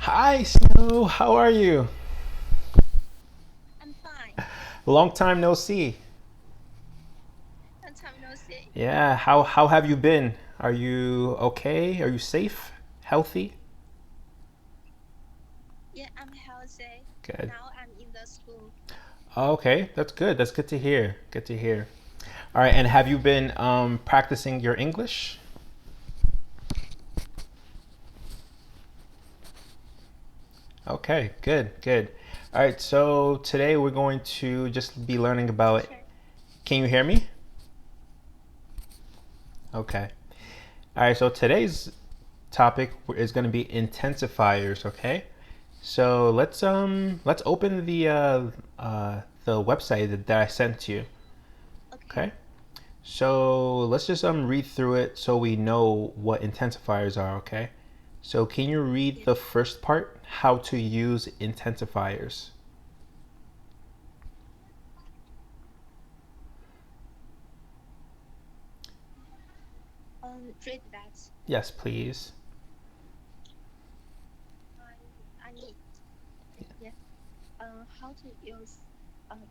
Hi, Snow. How are you? I'm fine. Long time no see. Long time no see. Yeah, how have you been? Are you okay? Are you safe? Healthy? Yeah, I'm healthy. Good. Now I'm in the school. Okay, that's good. That's good to hear. Good to hear. All right, and have you been practicing your English? Okay, good, good. All right, so today we're going to just be learning about. Teacher, Can you hear me? Okay. All right, so today's topic is going to be intensifiers, okay? So let's open the website that I sent to you. okay. Okay. So let's just read through it so we know what intensifiers are. Okay. So can you read Yeah. the first part? How to use intensifiers? Read that. Yes, please. I need. Yeah. How to use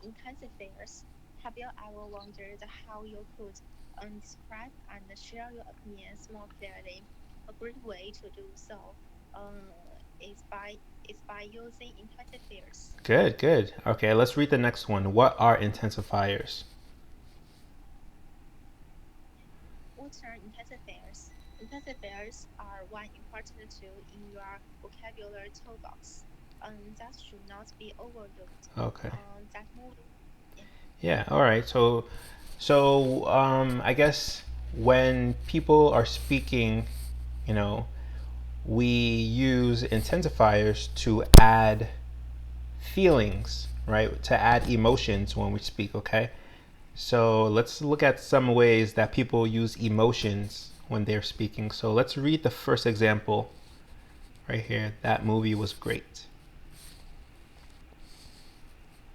intensifiers? Have you ever wondered how you could describe and share your opinions more clearly? A great way to do so is by using intensifiers. Good, good. Okay, let's read the next one. What are intensifiers? What are intensifiers? Intensifiers are one important tool in your vocabulary toolbox that should not be overlooked. Okay. That movie, yeah, Yeah. All right. So I guess when people are speaking, you know, we use intensifiers to add feelings, right? To add emotions when we speak, okay? So let's look at some ways that people use emotions when they're speaking. So let's read the first example right here. That movie was great.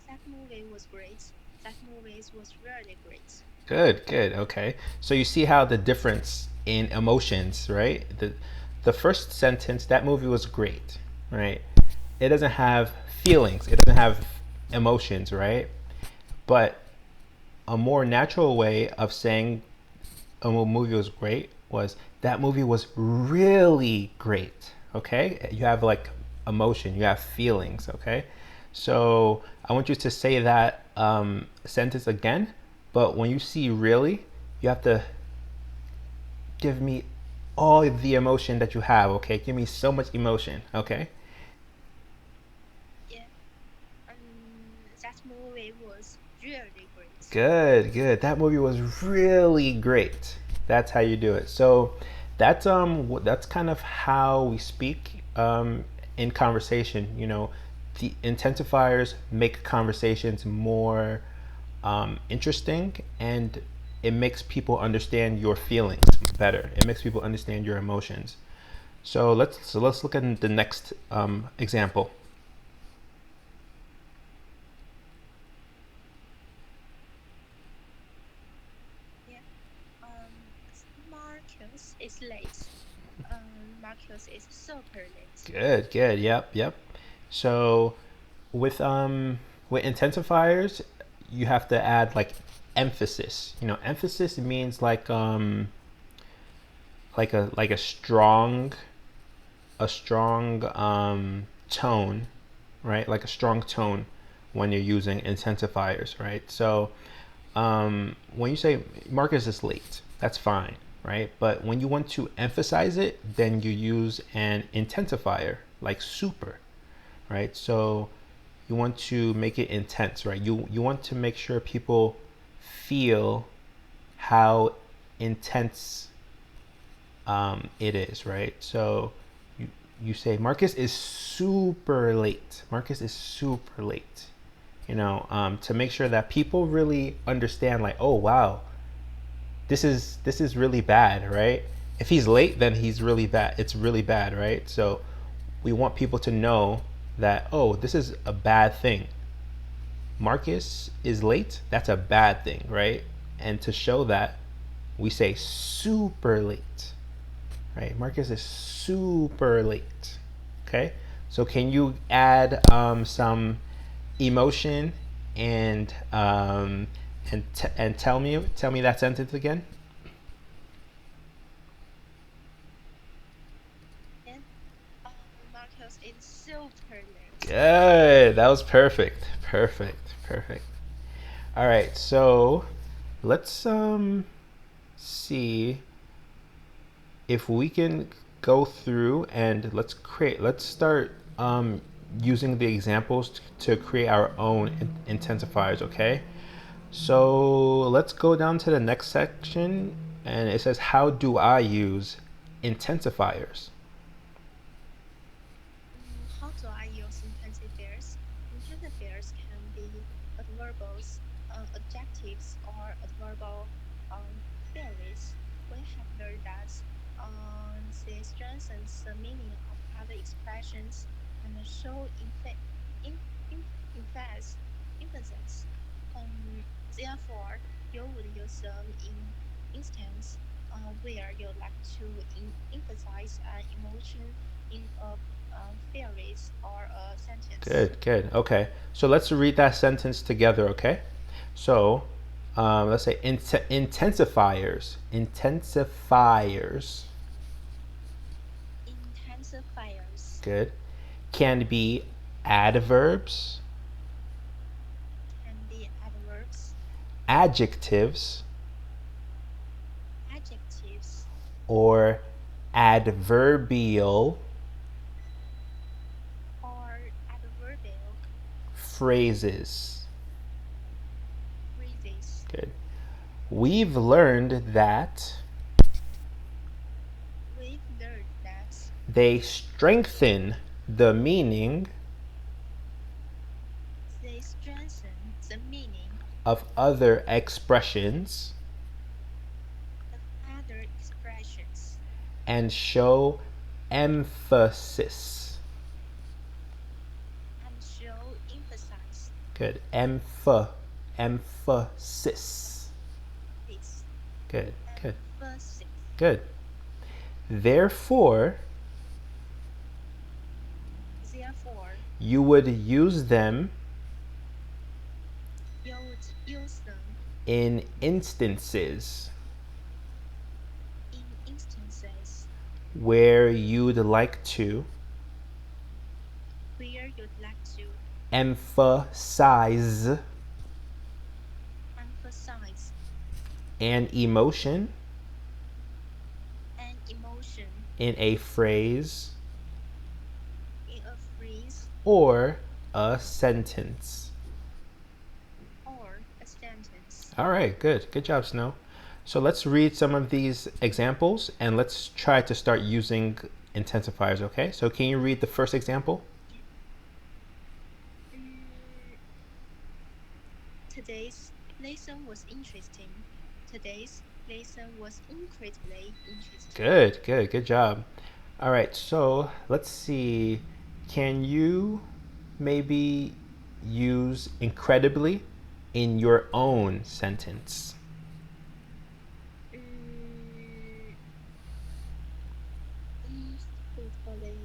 that movie was great. That movie was really great. Good, good. Okay. So you see how the difference in emotions, right? The first sentence, that movie was great, right? It doesn't have feelings. It doesn't have emotions, right? But a more natural way of saying a movie was great was that movie was really great. Okay, you have like emotion, you have feelings. Okay, so I want you to say that sentence again, but when you see really, you have to give me all the emotion that you have. Okay, give me so much emotion. Okay, Yeah, that movie was really great. good, good. That movie was really great. That's how you do it. So that's kind of how we speak in conversation. You know, the intensifiers make conversations more interesting, and it makes people understand your feelings better. It makes people understand your emotions. So let's look at the next example. Yeah, Marcus is late. Marcus is super late. Good, good. Yep, yep. So with intensifiers, you have to add like emphasis. You know, emphasis means like a strong tone, right? Like a strong tone when you're using intensifiers, right? So when you say Marcus is late, that's fine, right? But when you want to emphasize it, then you use an intensifier like super, right? So you want to make it intense, right? You want to make sure people feel how intense it is, right? So you you say Marcus is super late. Marcus is super late. To make sure that people really understand, like, oh wow, this is really bad, right? If he's late, then he's really bad. It's really bad, right? So we want people to know that, oh, this is a bad thing. Marcus is late, that's a bad thing, right? And to show that, we say super late, right? Marcus is super late. Okay? So can you add some emotion and tell me that sentence again? And Marcus is super late. Good. That was perfect. Perfect. Perfect. All right. So let's see if we can go through and let's start using the examples to create our own intensifiers, okay? So let's go down to the next section, and it says, how do I use intensifiers? How do I use intensifiers? Intensifiers can be adverbals, adjectives, or adverbal theories. We have learned that they strengthens the meaning of other expressions and show in, emphasis. emphasis. Therefore, you would use them in instance where you like to emphasize an emotion in a phrase or a sentence. Good, good. Okay, so let's read that sentence together, okay? So let's say intensifiers. Intensifiers. Intensifiers Good. Can be adverbs, can be adverbs, adjectives, adjectives, or adverbial or adverbial phrases. phrases. Good. We've learned that We've learned that they strengthen the meaning they strengthen the meaning of other expressions of other expressions and show emphasis. and show emphasis. Good. Emphasis. This Good. Good. emphasis. Good. Therefore, Therefore, you would use them you would use them in instances in instances where you'd like to where you'd like to emphasize emphasize an emotion an emotion in a phrase in a phrase or a sentence. or a sentence. All right, good. Good job, Snow. So let's read some of these examples and let's try to start using intensifiers, okay? So can you read the first example? Today's lesson was interesting. Today's lesson was incredibly interesting. Good, good, good job. All right, so let's see. Can you maybe use incredibly in your own sentence? Incredibly.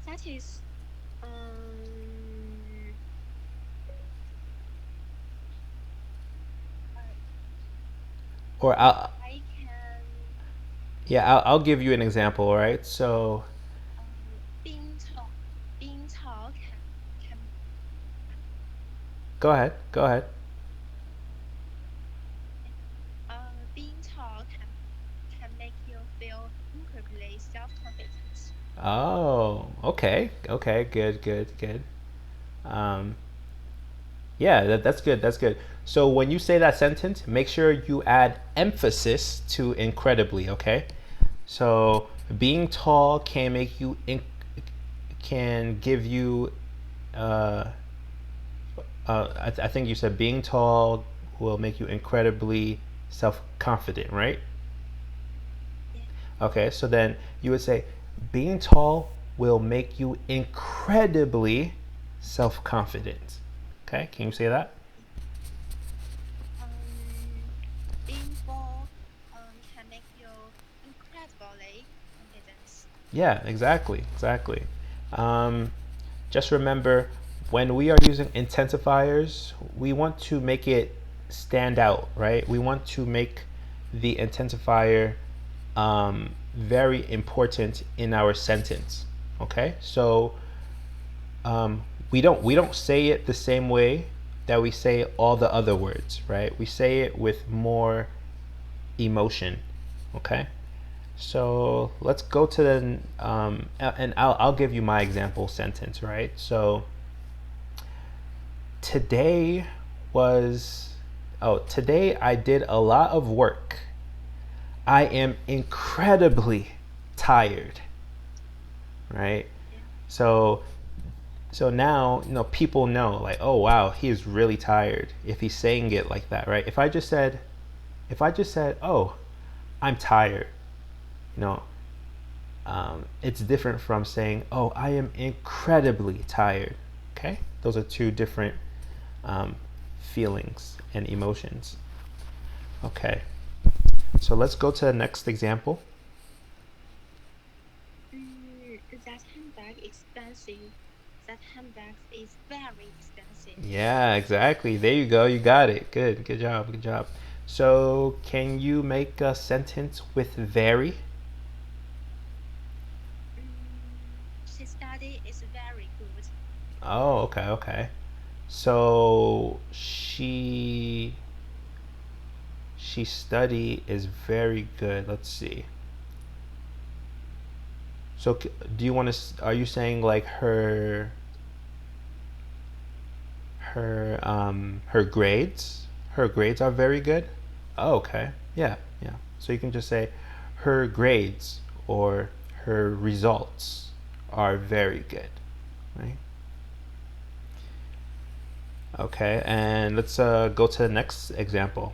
That is Or I can I'll give you an example, all right? So being tall can go ahead, go ahead. being tall can make you feel incredibly self-confident. Oh, okay, okay, good, good, good. Um, yeah, that's good, that's good. So when you say that sentence, make sure you add emphasis to incredibly, okay? So being tall can make you can give you I think you said being tall will make you incredibly self-confident, right? Yeah. Okay, so then you would say being tall will make you incredibly self-confident. Okay, can you say that? Being tall can make you incredibly confident. Yeah, exactly, exactly. Um, just remember when we are using intensifiers, we want to make it stand out, right? We want to make the intensifier very important in our sentence. Okay, so we don't say it the same way that we say all the other words, right? We say it with more emotion. Okay, so let's go to the and I'll give you my example sentence, right? So today was today I did a lot of work. I am incredibly tired, right? Yeah. So now people know, like, oh wow, he is really tired if he's saying it like that, right? If I just said, oh, I'm tired, you know it's different from saying, oh, I am incredibly tired. Okay, those are two different um, feelings and emotions. Okay, so let's go to the next example. That handbag expensive. That handbag is very expensive. Yeah, exactly. There you go. You got it. Good job. Good job. So, can you make a sentence with very? His study is very good. Oh, okay. So, she study is very good. Let's see. So, do you want to? Are you saying like her grades? Her grades are very good. Oh, okay. Yeah. So you can just say her grades or her results are very good, right? Okay, and let's go to the next example.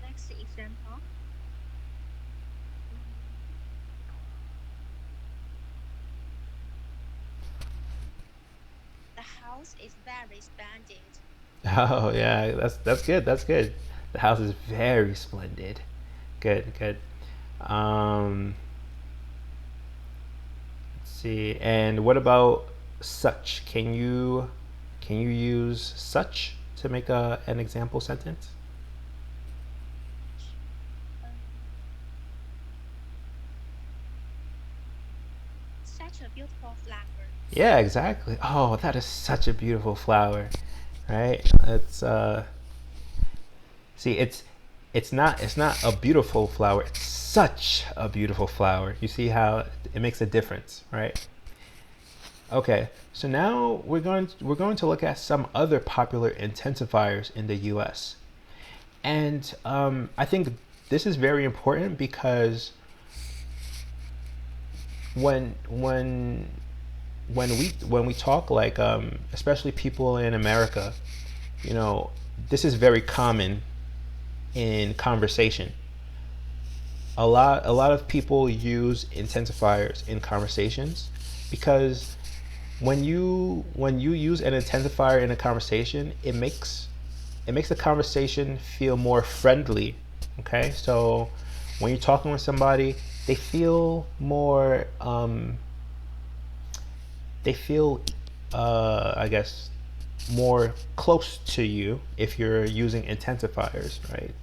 Next example. Mm, the house is very splendid. Oh yeah, that's good. That's good. The house is very splendid. Good. Um, let's see. And what about such? Can you use such to make an example sentence? Um, Such a beautiful flower. Yeah, exactly. Oh, that is such a beautiful flower, right? It's see, it's not a beautiful flower. It's such a beautiful flower. You see how it makes a difference, right? Okay, so now we're going to look at some other popular intensifiers in the U.S. And I think this is very important because when when when we talk, like especially people in America, you know, this is very common in conversation. A lot of people use intensifiers in conversations because when you use an intensifier in a conversation, it makes the conversation feel more friendly. Okay, so when you're talking with somebody, they feel more they feel I guess more close to you if you're using intensifiers, right?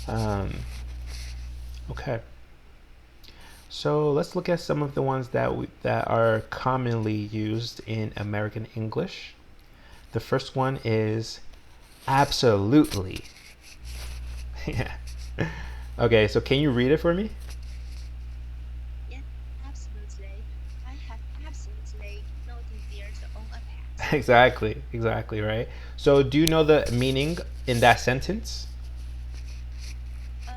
um, okay, so let's look at some of the ones that are commonly used in American English. The first one is absolutely. Yeah. Okay, so can you read it for me? Yes, absolutely. I have absolutely no desire to own a pet. Exactly, right? So do you know the meaning in that sentence? Um,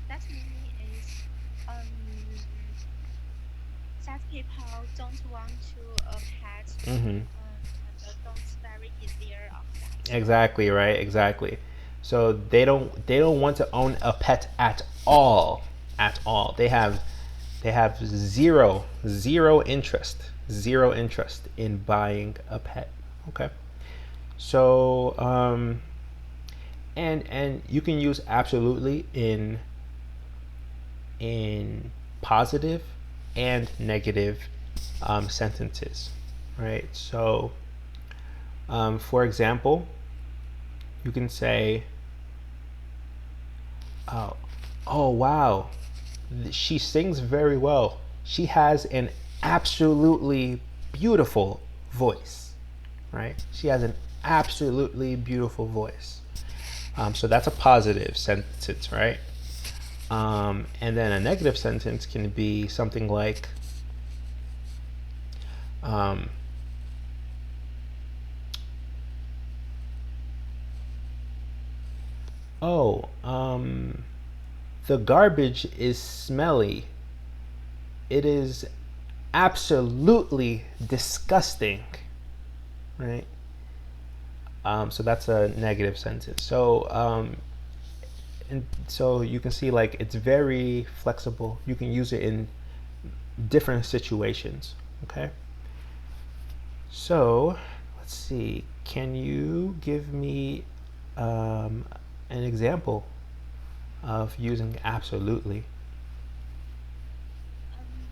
that meaning is um that people don't want to a pet Mm-hmm. and don't very desire of that. Exactly, right? Exactly. So they don't want to own a pet at all. At all. They have zero interest in buying a pet. Okay. So and you can use absolutely in positive and negative sentences, right? So, for example, you can say, oh, oh wow, she sings very well. She has an absolutely beautiful voice, right? She has an absolutely beautiful voice. So that's a positive sentence, right? And then a negative sentence can be something like, um, oh, the garbage is smelly. It is absolutely disgusting, right? So that's a negative sentence. And so you can see like it's very flexible. You can use it in different situations. Okay. So let's see. Can you give me an example of using absolutely?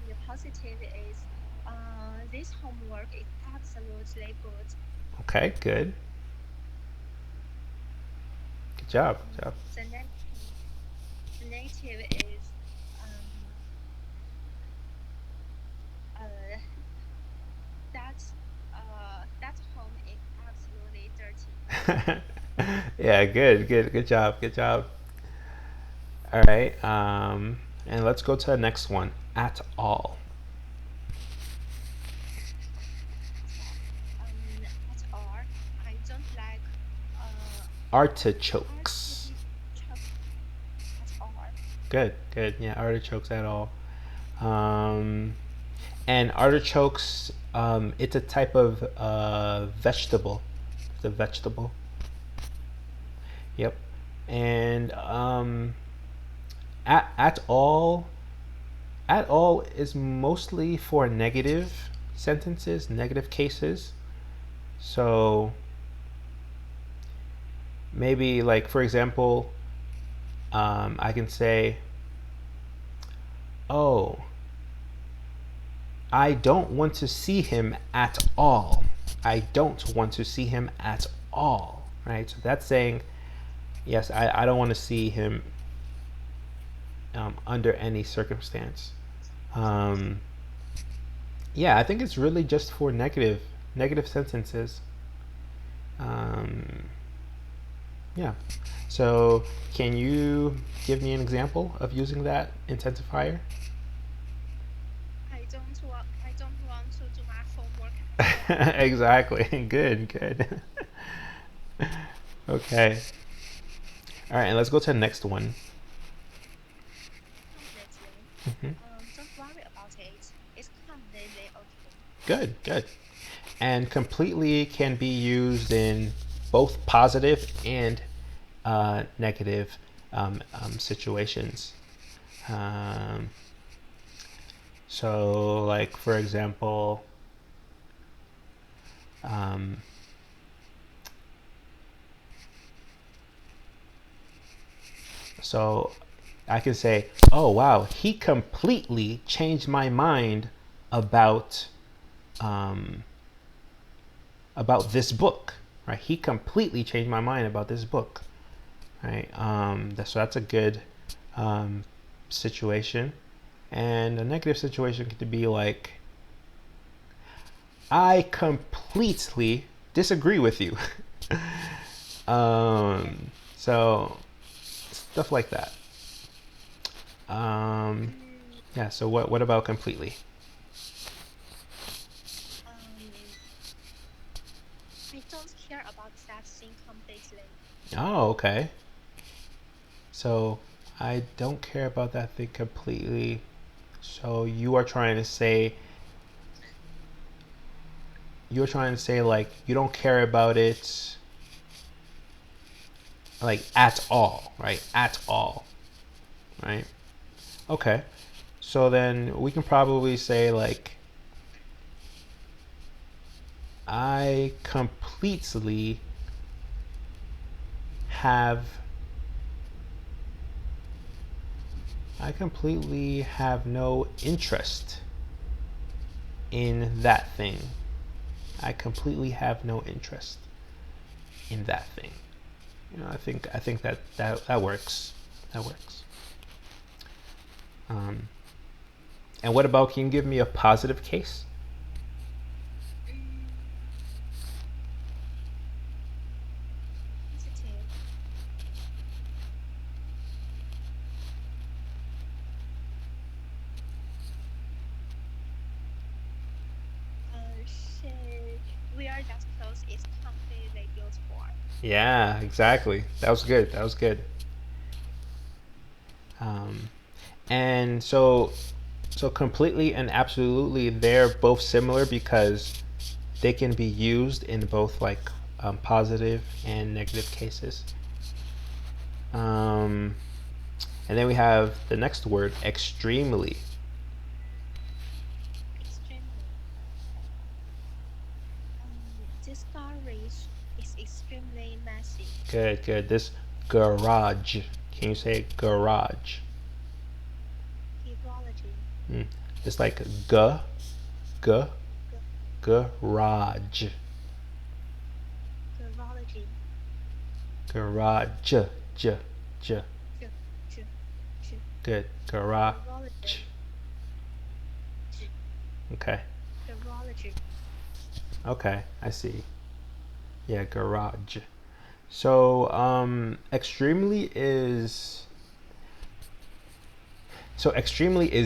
The positive is this homework is absolutely good. Okay, good. Good job. Good job. The negative is uh, that that home is absolutely dirty. Yeah, good job, good job. All right, and let's go to the next one. At all. At all, I don't like Artichokes. artichoke at all. Good. Yeah, artichokes at all. Um, and artichokes, it's a type of vegetable. It's a vegetable. Yep. And at all, at all is mostly for negative sentences, negative cases. So maybe like for example, I can say, oh, I don't want to see him at all. I don't want to see him at all, right? So that's saying, yes, I don't want to see him under any circumstance. Um, yeah, I think it's really just for negative sentences. Um, yeah. So can you give me an example of using that intensifier? I don't want to do my homework at all. Exactly. Good. Okay. All right, and let's go to the next one. Completely. Hmm. Don't worry about it. It's completely okay. Good. And completely can be used in both positive and negative situations. Um, so, like for example, um, so I can say, "Oh wow, he completely changed my mind about um, this book." Right? He completely changed my mind about this book. Right? So that's a good um, situation. And a negative situation could be like, I completely disagree with you. So stuff like that. Mm, Yeah. So what about completely? um, I don't care about that thing completely. Oh, okay. So I don't care about that thing completely. So you're trying to say like you don't care about it like at all, right? At all, right? Okay. So then we can probably say like I completely have no interest in that thing. I completely have no interest in that thing. I think that works. That works. And what about, can you give me a positive case? Positive. We are that close is completely used for. Yeah, exactly. That was good. That was good. And so completely and absolutely, they're both similar because they can be used in both like positive and negative cases. And then we have the next word, extremely. Extremely. This garage is extremely messy. Good, good. This garage. Can you say garage? Hydrology. It's like g, g, G- garage. Garology. Garage, j, j. Ch, ch, ch. Good. Garage. Garology. Ch. Okay. Garology. Okay, I see. Yeah, garage. So, extremely is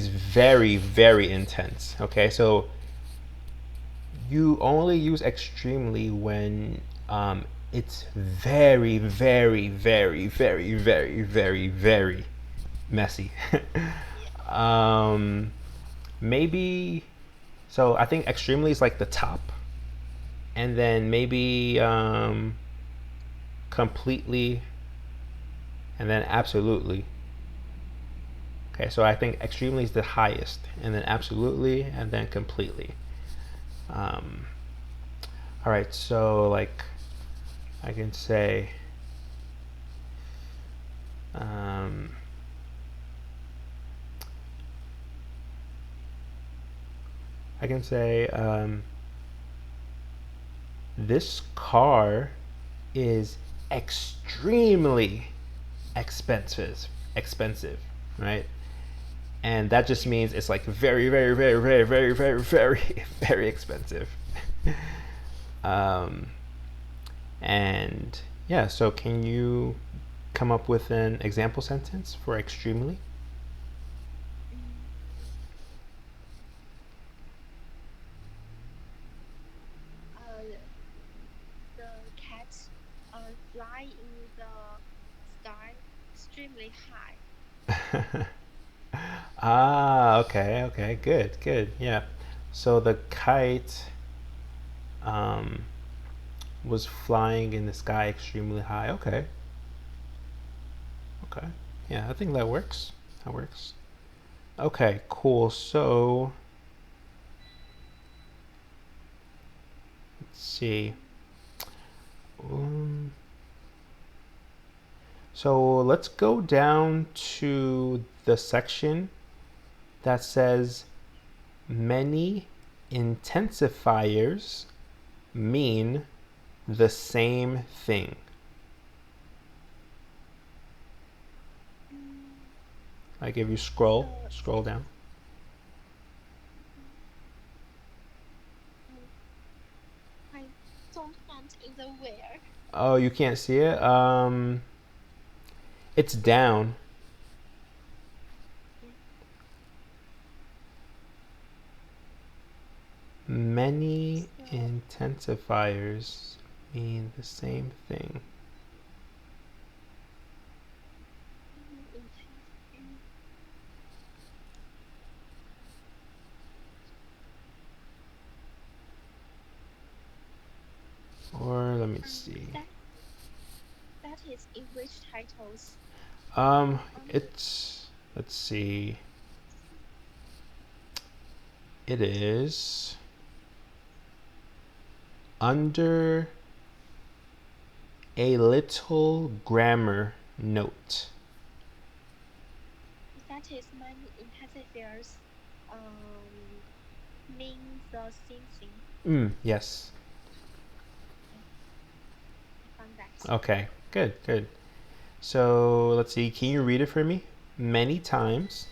very, very intense. Okay, so you only use extremely when it's very, very, very, very, very, very, very messy. um, maybe, so I think extremely is like the top, and then maybe completely, and then absolutely. Okay, so I think extremely is the highest, and then absolutely, and then completely. Um, all right, so like I can say, um, this car is extremely expensive, right? And that just means it's like very, very, very, very, very, very, very, very expensive. um, and yeah, so can you come up with an example sentence for extremely? Mm, uh, the cats fly in the sky extremely high. Okay, okay, good, good, yeah. So the kite um, was flying in the sky extremely high. Okay, okay, yeah, I think that works. That works. Okay, cool. So let's see. Um, so let's go down to the section that says many intensifiers mean the same thing. Mm, Like if you scroll the down. um, I don't want in the where. Oh, you can't see it? It's down. Mm, Many So intensifiers mean the same thing. intense. Or let me see. That that is in which titles? Um, Under it's, let's see. It is under A little grammar note. That is many intensifiers mean the same thing. Yes. Yeah, I found that. Okay. Good. Good. So let's see. Can you read it for me? Many times.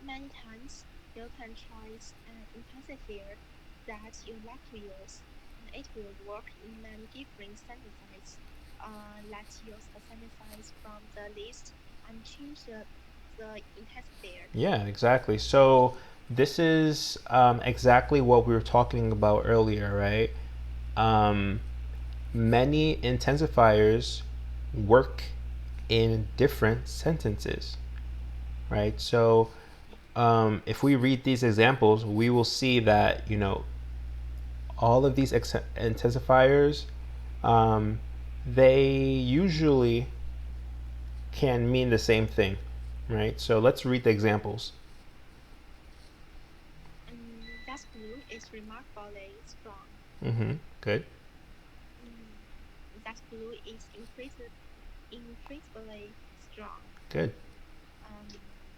Many times you can try an intensifier that you like to use, and it will work in many different sentences. Let's use a sentence from the list and change the intensifier. Yeah, exactly. So this is exactly what we were talking about earlier, right? Um, many intensifiers work in different sentences, right? So if we read these examples, we will see that, all of these intensifiers, um, they usually can mean the same thing, right? So let's read the examples. That blue is remarkably strong. Good. That blue is incredibly strong. Good.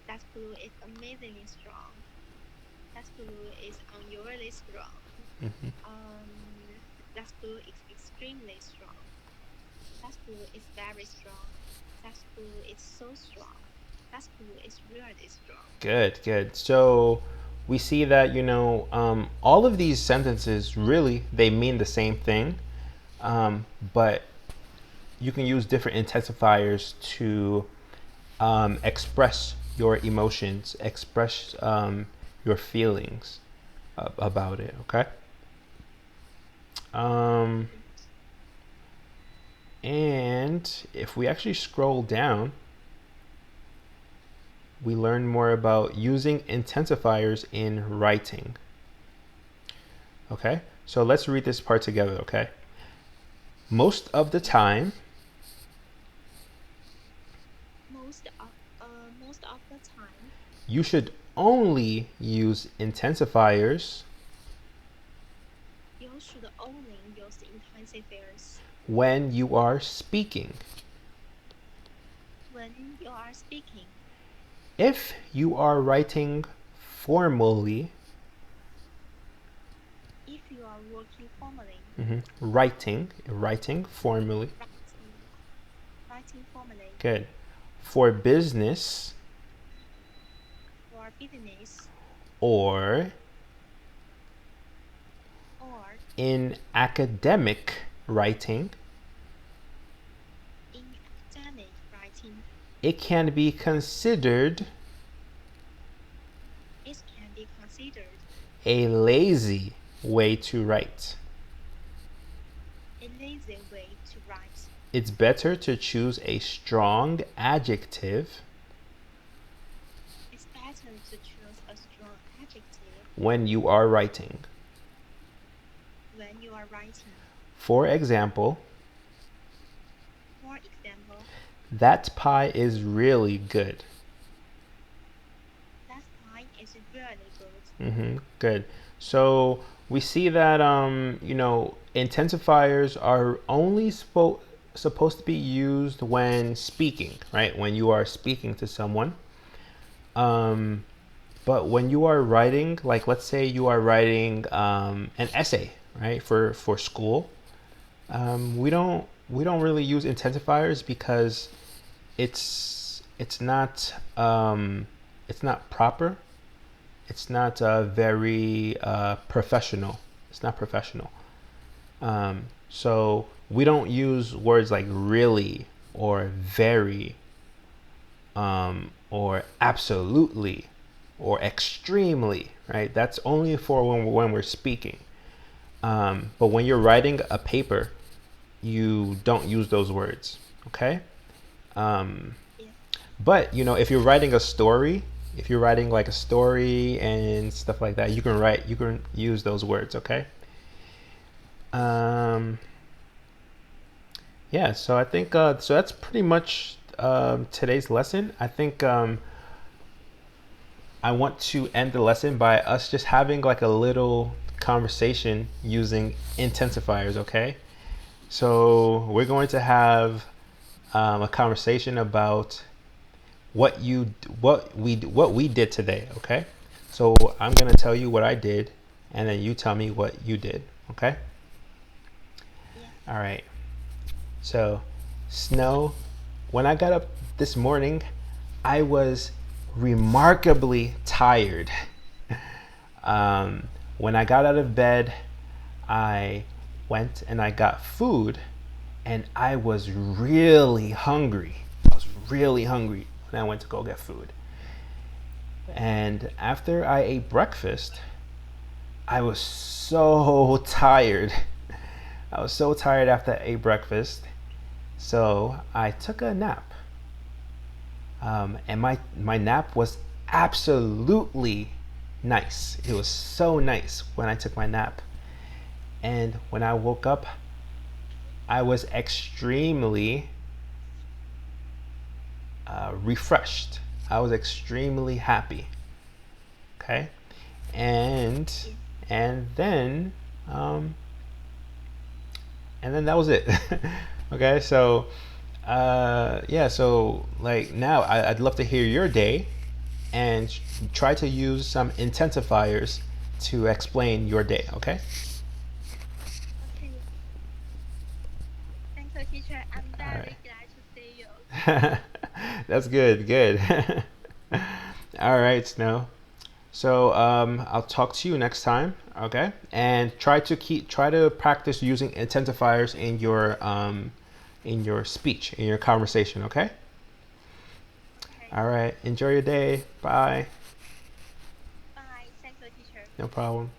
That blue is amazingly strong. That blue is unusually strong. Mm-hmm. That blue is extremely strong. That blue is very strong. That blue is so strong. That blue is really strong. Good, good. So we see that, all of these sentences really, they mean the same thing, but you can use different intensifiers to express your emotions, express your feelings about it, okay? And if we actually scroll down, we learn more about using intensifiers in writing. Okay, so let's read this part together, okay? Most of the time. Most of the time. You should only use intensifiers. You should only use intensifiers. When you are speaking. When you are speaking. If you are writing formally. If you are working formally. Writing formally. Writing formally. Good. For business. For business. Or in academic writing. In academic writing. It can be considered. It can be considered a lazy way to write. A lazy way to write. It's better to choose a strong adjective. It's better to choose a strong adjective when you are writing. When you are writing. For example, that pie is really good. That pie is really good. Good. So we see that intensifiers are only supposed to be used when speaking, right? When you are speaking to someone. But when you are writing, like let's say you are writing an essay, right, for school, we don't really use intensifiers because it's not proper. It's not very professional. It's not professional. So we don't use words like really or very or absolutely or extremely, right? That's only for when we're speaking. But when you're writing a paper, you don't use those words, okay? But if you're writing a story, if you're writing like a story and stuff like that, you can use those words, okay? Yeah, so I think so that's pretty much today's lesson. I think I want to end the lesson by us just having like a little conversation using intensifiers, okay? So we're going to have a conversation about what we did today. Okay. So I'm gonna tell you what I did, and then you tell me what you did. Okay. Yeah. All right. So, Snow, when I got up this morning, I was remarkably tired. When I got out of bed, I went and I got food, and I was really hungry. I was really hungry when I went to go get food. And after I ate breakfast, I was so tired. I was so tired after I ate breakfast. So I took a nap. And my nap was absolutely nice. It was so nice when I took my nap. And when I woke up, I was extremely refreshed. I was extremely happy. Okay, and Yes. and then um, and then that was it. Okay, so yeah, so like now I'd love to hear your day and try to use some intensifiers to explain your day. Okay. Okay. Thank you, teacher. I'm All right. very glad to see you. That's good. Good. All right, Snow. So I'll talk to you next time. Okay, and try to practice using intensifiers in your speech, in your conversation. Okay. Okay. All right. Enjoy your day. Bye. Bye. Thank you, teacher. No problem.